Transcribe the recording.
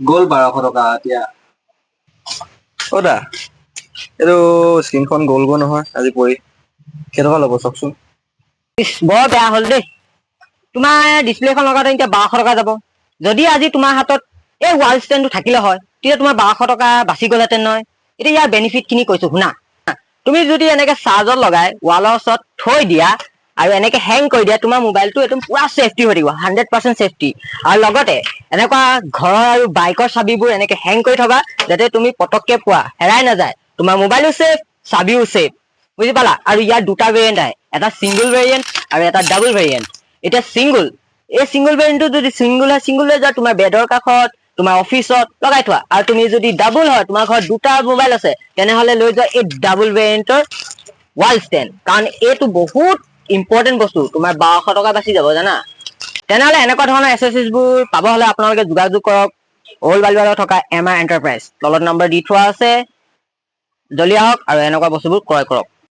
গ'ল 1200 টকা এতিয়া ওদা এইটো স্ক্ৰীনখন গ'লগৈ নহয় আজি পৰি কেইটকা ল'ব চাওকচোন বৰ বেয়া হ'ল দেই তোমাৰ ডিছপ্লেখন লগাওঁতে এতিয়া 1200 টকা যাব যদি আজি তোমাৰ হাতত এই ৱাল ষ্টেণ্ডটো থাকিলে হয় তেতিয়া তোমাৰ 1200 টকা বাচি গ'লহেঁতেন নহয় এতিয়া ইয়াৰ বেনিফিট খিনি কৈছো শুনা তুমি যদি এনেকে চাৰ্জত লগাই ৱালৰ ওচৰত থৈ দিয়া আৰু এনেকে হেং কৰি দিয়া তোমাৰ মোবাইলটো একদম পুৰা সেফটি হৈ থাকিব 100% সেফটি আৰু লগতে এনেকুৱা ঘৰৰ আৰু বাইকৰ চাবিবোৰ এনেকে হেং কৰি থবা যাতে তুমি পটককে পোৱা হেৰাই নাযায় তোমাৰ মোবাইলো সেফ চাবিও সেফ বুজি পালা আৰু ইয়াৰ দুটা ভেৰিয়েণ্ট আহে এটা সিঙ্গল ভেৰিয়েণ্ট আৰু এটা ডাবল ভেৰিয়েণ্ট এটা সিঙ্গল এই সিঙ্গল ভেৰিয়েণ্টটো যদি সিঙ্গল হৈ যায় তোমাৰ বেডৰ কাষত তোমাৰ অফিসত লগাই থোৱা আৰু তুমি যদি ডাবল হয় তোমাৰ ঘৰত দুটা মোবাইল আছে তেনেহলে লৈ যোৱা এই ডাবল ভেৰিয়েণ্টৰ ৱাল ষ্টেণ্ড কাৰণ এইটো বহুত ইম্পৰ্টেণ্ট বস্তু তোমাৰ 1200 টকা বাচি যাব জানা তেনেহলে এনেকুৱা ধৰণৰ এচেসৰিজবোৰ পাব হলে আপোনালোকে যোগাযোগ কৰক ওল্ড বালিবাৰত থকা MR এন্টাৰপ্ৰাইজ তলত নম্বৰ দি থোৱা আছে জলদি আহক আৰু এনেকুৱা বস্তুবোৰ ক্ৰয় কৰক